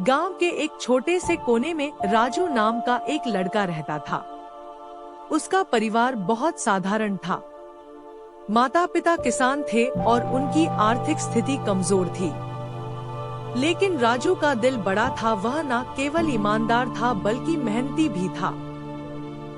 गांव के एक छोटे से कोने में राजू नाम का एक लड़का रहता था। उसका परिवार बहुत साधारण था। माता पिता किसान थे और उनकी आर्थिक स्थिति कमजोर थी। लेकिन राजू का दिल बड़ा था। वह न केवल ईमानदार था बल्कि मेहनती भी था।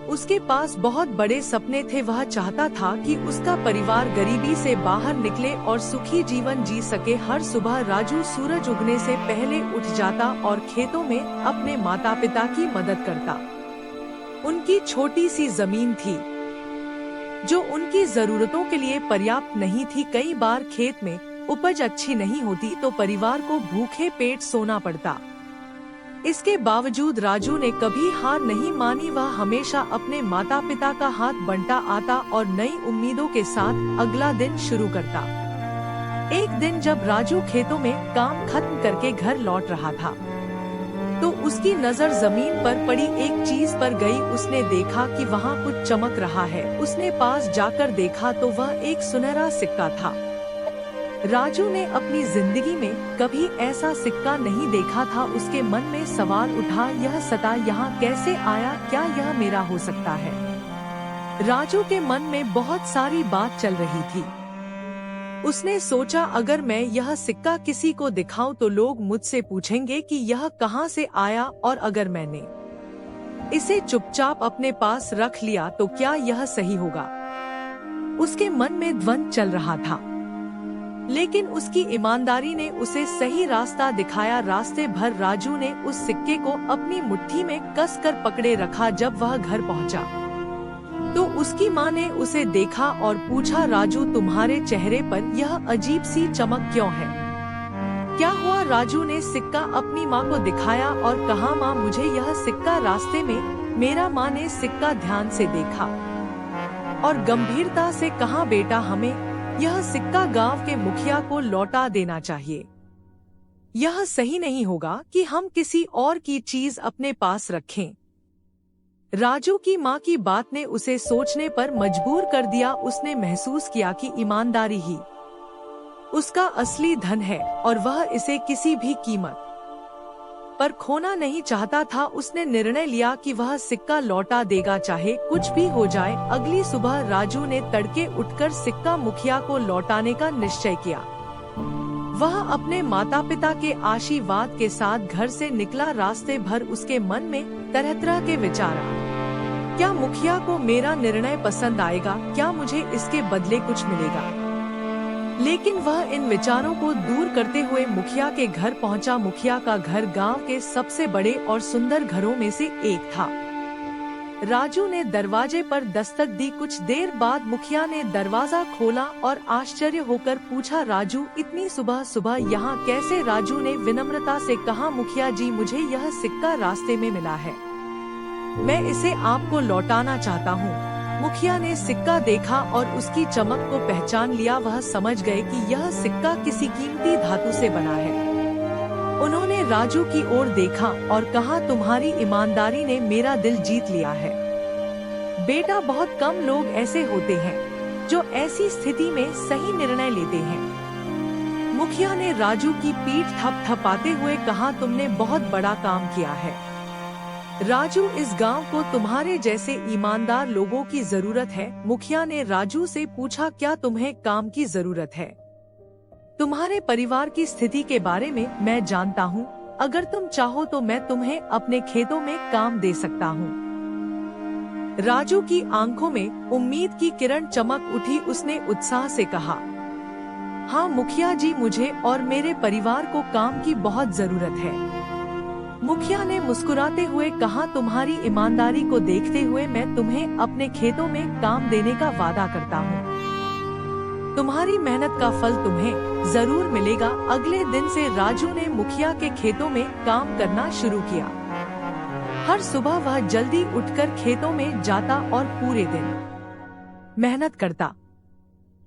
उसके पास बहुत बड़े सपने थे। वह चाहता था कि उसका परिवार गरीबी से बाहर निकले और सुखी जीवन जी सके। हर सुबह राजू सूरज उगने से पहले उठ जाता और खेतों में अपने माता पिता की मदद करता। उनकी छोटी सी जमीन थी जो उनकी जरूरतों के लिए पर्याप्त नहीं थी। कई बार खेत में उपज अच्छी नहीं होती तो परिवार को भूखे पेट सोना पड़ता। इसके बावजूद राजू ने कभी हार नहीं मानी। वह हमेशा अपने माता पिता का हाथ बंटा आता और नई उम्मीदों के साथ अगला दिन शुरू करता। एक दिन जब राजू खेतों में काम खत्म करके घर लौट रहा था तो उसकी नजर जमीन पर पड़ी एक चीज पर गई। उसने देखा कि वहाँ कुछ चमक रहा है। उसने पास जाकर देखा तो वह एक सुनहरा सिक्का था। राजू ने अपनी जिंदगी में कभी ऐसा सिक्का नहीं देखा था। उसके मन में सवाल उठा, यह सता यहाँ कैसे आया? क्या यह मेरा हो सकता है? राजू के मन में बहुत सारी बात चल रही थी। उसने सोचा, अगर मैं यह सिक्का किसी को दिखाऊं तो लोग मुझसे पूछेंगे कि यह कहाँ से आया, और अगर मैंने इसे चुपचाप अपने पास रख लिया तो क्या यह सही होगा? उसके मन में द्वंद्व चल रहा था। लेकिन उसकी ईमानदारी ने उसे सही रास्ता दिखाया। रास्ते भर राजू ने उस सिक्के को अपनी मुट्ठी में कसकर पकड़े रखा। जब वह घर पहुंचा तो उसकी माँ ने उसे देखा और पूछा, राजू तुम्हारे चेहरे पर यह अजीब सी चमक क्यों है? क्या हुआ? राजू ने सिक्का अपनी माँ को दिखाया और कहा, माँ मुझे यह सिक्का रास्ते में मेरा। माँ ने सिक्का ध्यान से देखा और गंभीरता से कहा, बेटा हमें यह सिक्का गांव के मुखिया को लौटा देना चाहिए। यह सही नहीं होगा कि हम किसी और की चीज अपने पास रखें। राजू की माँ की बात ने उसे सोचने पर मजबूर कर दिया। उसने महसूस किया कि ईमानदारी ही उसका असली धन है और वह इसे किसी भी कीमत पर खोना नहीं चाहता था। उसने निर्णय लिया कि वह सिक्का लौटा देगा चाहे कुछ भी हो जाए। अगली सुबह राजू ने तड़के उठकर सिक्का मुखिया को लौटाने का निश्चय किया। वह अपने माता पिता के आशीर्वाद के साथ घर से निकला। रास्ते भर उसके मन में तरह तरह के विचार आए। क्या मुखिया को मेरा निर्णय पसंद आएगा? क्या मुझे इसके बदले कुछ मिलेगा? लेकिन वह इन विचारों को दूर करते हुए मुखिया के घर पहुंचा। मुखिया का घर गांव के सबसे बड़े और सुंदर घरों में से एक था। राजू ने दरवाजे पर दस्तक दी। कुछ देर बाद मुखिया ने दरवाजा खोला और आश्चर्य होकर पूछा, राजू इतनी सुबह सुबह यहाँ कैसे? राजू ने विनम्रता से कहा, मुखिया जी मुझे यह सिक्का रास्ते में मिला है, मैं इसे आपको लौटाना चाहता हूँ। मुखिया ने सिक्का देखा और उसकी चमक को पहचान लिया। वह समझ गए कि यह सिक्का किसी कीमती धातु से बना है। उन्होंने राजू की ओर देखा और कहा, तुम्हारी ईमानदारी ने मेरा दिल जीत लिया है। बेटा बहुत कम लोग ऐसे होते हैं जो ऐसी स्थिति में सही निर्णय लेते हैं। मुखिया ने राजू की पीठ थपथपाते हुए कहा, तुमने बहुत बड़ा काम किया है राजू। इस गांव को तुम्हारे जैसे ईमानदार लोगों की जरूरत है। मुखिया ने राजू से पूछा, क्या तुम्हें काम की जरूरत है? तुम्हारे परिवार की स्थिति के बारे में मैं जानता हूँ। अगर तुम चाहो तो मैं तुम्हें अपने खेतों में काम दे सकता हूँ। राजू की आंखों में उम्मीद की किरण चमक उठी। उसने उत्साह से कहा, हाँ मुखिया जी, मुझे और मेरे परिवार को काम की बहुत जरूरत है। मुखिया ने मुस्कुराते हुए कहा, तुम्हारी ईमानदारी को देखते हुए मैं तुम्हें अपने खेतों में काम देने का वादा करता हूँ। तुम्हारी मेहनत का फल तुम्हें जरूर मिलेगा। अगले दिन से राजू ने मुखिया के खेतों में काम करना शुरू किया। हर सुबह वह जल्दी उठकर खेतों में जाता और पूरे दिन मेहनत करता।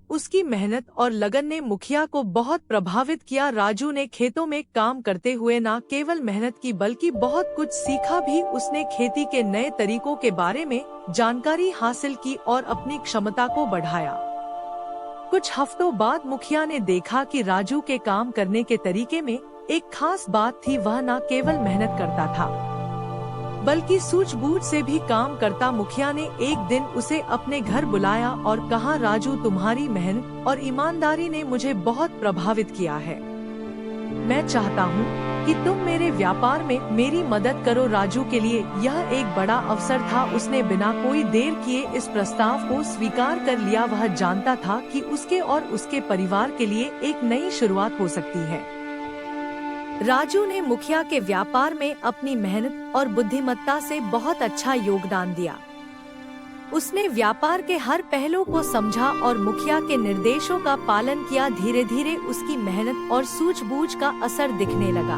उसकी मेहनत और लगन ने मुखिया को बहुत प्रभावित किया। राजू ने खेतों में काम करते हुए न केवल मेहनत की बल्कि बहुत कुछ सीखा भी। उसने खेती के नए तरीकों के बारे में जानकारी हासिल की और अपनी क्षमता को बढ़ाया। कुछ हफ्तों बाद मुखिया ने देखा कि राजू के काम करने के तरीके में एक खास बात थी। वह न केवल मेहनत करता था बल्कि सूझबूझ से भी काम करता। मुखिया ने एक दिन उसे अपने घर बुलाया और कहा, राजू, तुम्हारी मेहनत और ईमानदारी ने मुझे बहुत प्रभावित किया है। मैं चाहता हूँ कि तुम मेरे व्यापार में मेरी मदद करो। राजू के लिए यह एक बड़ा अवसर था। उसने बिना कोई देर किए इस प्रस्ताव को स्वीकार कर लिया। वह जानता था कि उसके और उसके परिवार के लिए एक नई शुरुआत हो सकती है। राजू ने मुखिया के व्यापार में अपनी मेहनत और बुद्धिमत्ता से बहुत अच्छा योगदान दिया। उसने व्यापार के हर पहलू को समझा और मुखिया के निर्देशों का पालन किया। धीरे धीरे उसकी मेहनत और सूझबूझ का असर दिखने लगा।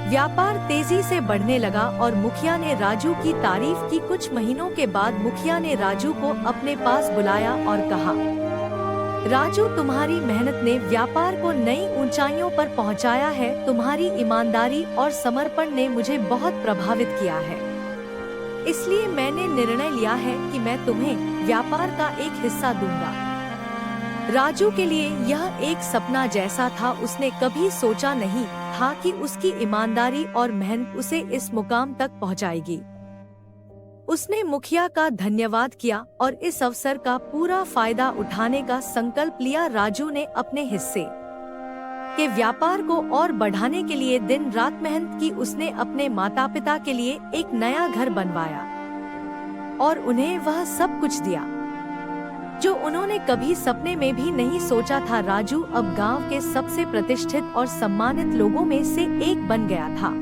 व्यापार तेजी से बढ़ने लगा और मुखिया ने राजू की तारीफ की। कुछ महीनों के बाद मुखिया ने राजू को अपने पास बुलाया और कहा, राजू, तुम्हारी मेहनत ने व्यापार को नई ऊंचाइयों पर पहुंचाया है। तुम्हारी ईमानदारी और समर्पण ने मुझे बहुत प्रभावित किया है। इसलिए मैंने निर्णय लिया है कि मैं तुम्हें व्यापार का एक हिस्सा दूंगा। राजू के लिए यह एक सपना जैसा था। उसने कभी सोचा नहीं था कि उसकी ईमानदारी और मेहनत उसे इस मुकाम तक पहुंचाएगी। उसने मुखिया का धन्यवाद किया और इस अवसर का पूरा फायदा उठाने का संकल्प लिया। राजू ने अपने हिस्से के व्यापार को और बढ़ाने के लिए दिन रात मेहनत की। उसने अपने माता पिता के लिए एक नया घर बनवाया और उन्हें वह सब कुछ दिया जो उन्होंने कभी सपने में भी नहीं सोचा था। राजू अब गांव के सबसे प्रतिष्ठित और सम्मानित लोगों में से एक बन गया था।